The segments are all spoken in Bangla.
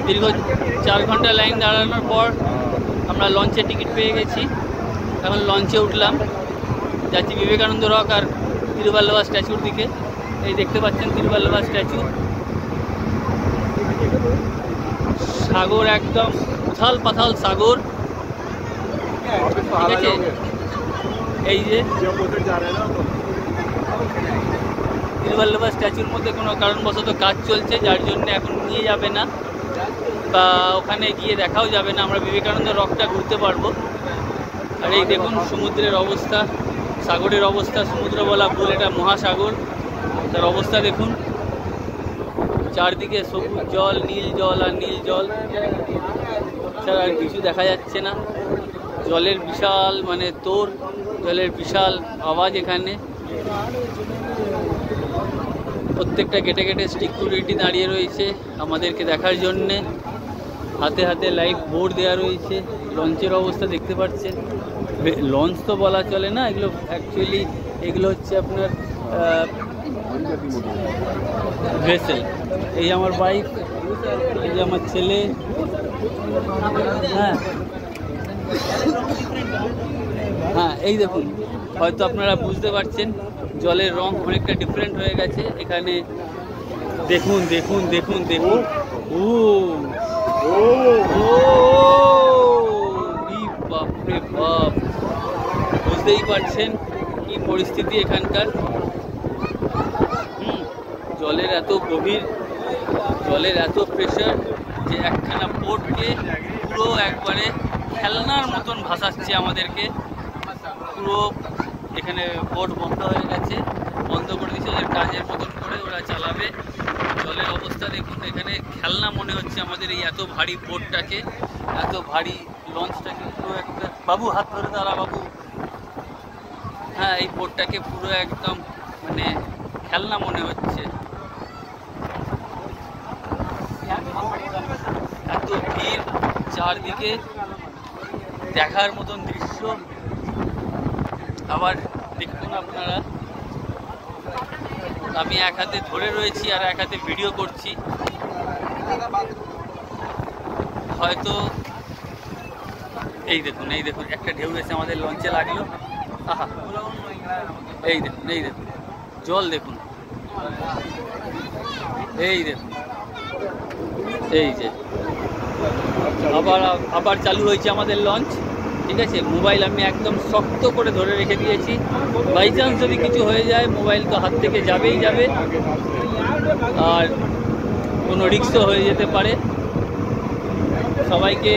দীর্ঘ 4 ঘন্টা লাইন দাঁড়ানোর পর আমরা লঞ্চে টিকিট পেয়ে গেছি। এখন লঞ্চে উঠলাম, যাচ্ছি বিবেকানন্দ রক আর তিরুভাল্লুভার স্ট্যাচুর দিকে। এই দেখতে পাচ্ছেন তিরুভাল্লুভার স্ট্যাচু। সাগর একদম উথাল পাথাল সাগর, ঠিক আছে। এই যে তিরুভাল্লুভার স্ট্যাচুর মধ্যে কোনো কারণবশত কাজ চলছে, যার জন্য এখন নিয়ে যাবে না বা ওখানে গিয়ে দেখাও যাবে না। আমরা বিবেকানন্দ রকটা ঘুরতে পারবো। আর এই দেখুন সমুদ্রের অবস্থা, সাগরের অবস্থা। সমুদ্র বলা ভুল, এটা মহাসাগর। তার অবস্থা দেখুন, চারদিকে সবুজ জল, নীল জল আর নীল জল ছাড়া আর কিছু দেখা যাচ্ছে না। জলের বিশাল জলের বিশাল আওয়াজ এখানে। প্রত্যেকটা গেটে গেটে সিকিউরিটি দাঁড়িয়ে রয়েছে আমাদেরকে দেখার জন্যে। হাতে হাতে লাইফ বোর্ড দেওয়া রয়েছে। লঞ্চের অবস্থা দেখতে পাচ্ছেন। লঞ্চ তো বলা চলে না, এগুলো অ্যাকচুয়ালি এগুলো হচ্ছে আপনার ভেসেল। এই আমার বাইক, এই যে আমার ছেলে। হ্যাঁ এই দেখুন, হয়তো আপনারা বুঝতে পারছেন জলের রং অনেকটা ডিফারেন্ট হয়ে গেছে এখানে। দেখুন দেখুন দেখুন দেখুন, ও বাপরে বাপ, বুঝতেই পারছেন কি পরিস্থিতি এখানকার। জলের এত গভীর, জলের এত প্রেশার যে একখানা বোটকে পুরো একবারে খেলনার মতন ভাসাচ্ছে আমাদেরকে। পুরো এখানে বোট বন্ধ হয়ে গেছে, বন্ধ করে দিয়েছে, ওদের কাজের মতন করে ওরা চালাবে। জলের অবস্থা দেখুন, এখানে খেলনা মনে হচ্ছে আমাদের এই এত ভারী বোটটাকে, এত ভারী লঞ্চটাকে। পুরো একটা, বাবু হাত ধরে দাঁড়া বাবু। হ্যাঁ, এই বোটটাকে পুরো একদম মানে খেলনা মনে হচ্ছে। এত ভিড়, চারদিকে দেখার মতন দৃশ্য। আবার দেখুন আপনারা, আমি এক হাতে ধরে রয়েছি আর এক হাতে ভিডিও করছি। হয়তো এই দেখুন, এই দেখুন একটা ঢেউ এসে আমাদের লঞ্চে লাগলো। আহা, এই দেখুন, এই দেখুন জল দেখুন, এই দেখুন, এই যে আবার চালু হয়েছে আমাদের লঞ্চ। ঠিক আছে, মোবাইল আমি একদম শক্ত করে ধরে রেখে দিয়েছি। বাই চান্স যদি কিছু হয়ে যায়, মোবাইল তো হাত থেকে যাবেই যাবে, আর কোনো রিস্কও হয়ে যেতে পারে। সবাইকে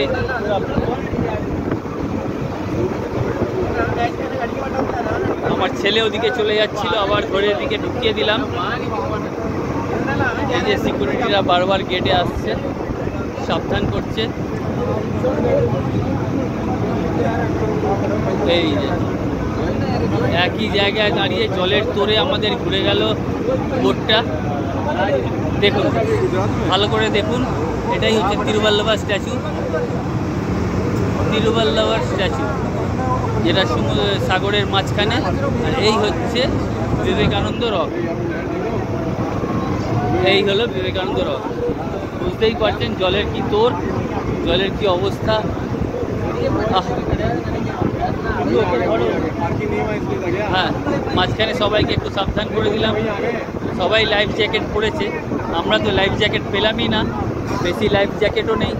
আমার ছেলে ওদিকে চলে যাচ্ছিল, আবার ধরে এদিকে ঢুকিয়ে দিলাম। এই যে সিকিউরিটিরা বারবার গেটে আসছে, সাবধান করছে। এই যে একই জায়গায় দাঁড়িয়ে জলের তোরে আমাদের ঘুরে গেল বোটটা। দেখুন, ভালো করে দেখুন, এটাই হচ্ছে তিরুভাল্লুভার স্ট্যাচু। তিরুভাল্লুভার স্ট্যাচু, যেটা সাগরের মাঝখানে। আর এই হচ্ছে বিবেকানন্দ রক। এই হলো বিবেকানন্দ রক। বুঝতেই পারছেন জলের কি তোর, জলের কি অবস্থা। হ্যাঁ, মাঝখানে সবাইকে একটু সাবধান করে দিলাম। সবাই লাইফ জ্যাকেট পরেছে, আমরা তো লাইফ জ্যাকেট পেলামই না, বেশি লাইফ জ্যাকেটও নেই।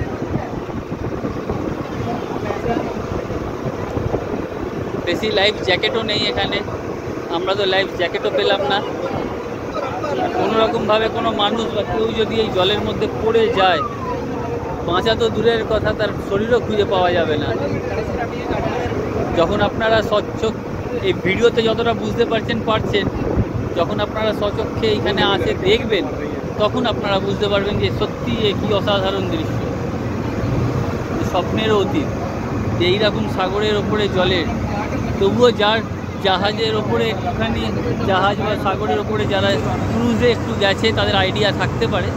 এখানে আমরা তো লাইফ জ্যাকেটও পেলাম না। কোনো রকমভাবে কোনো মানুষ বা কেউ যদি এই জলের মধ্যে পড়ে যায়, বাঁচা তো দূরের কথা, তার শরীরও খুঁজে পাওয়া যাবে না। যখন আপনারা এই ভিডিওতে যতটা বুঝতে পারছেন, যখন আপনারা স্বচক্ষে এখানে আসে দেখবেন, তখন আপনারা বুঝতে পারবেন যে সত্যি কি অসাধারণ দৃশ্য। স্বপ্নেরও অতীত যে এইরকম সাগরের ওপরে জলের, তবুও যার জাহাজের ওপরে একটুখানি, জাহাজ বা সাগরের ওপরে যারা ক্রুজে একটু গেছে তাদের আইডিয়া থাকতে পারে,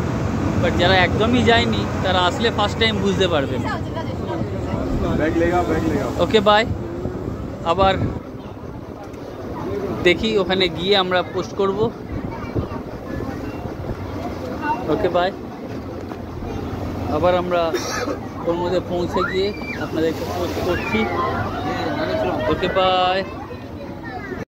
বাট যারা একদমই যায়নি তারা আসলে ফার্স্ট টাইম বুঝতে পারবেন। Okay bye. আবার দেখি ওখানে গিয়ে আমরা পোস্ট করব। Okay bye. আবার আমরা ওর মধ্যে পৌঁছে গিয়ে আপনাদেরকে পোস্ট করছি। Okay bye.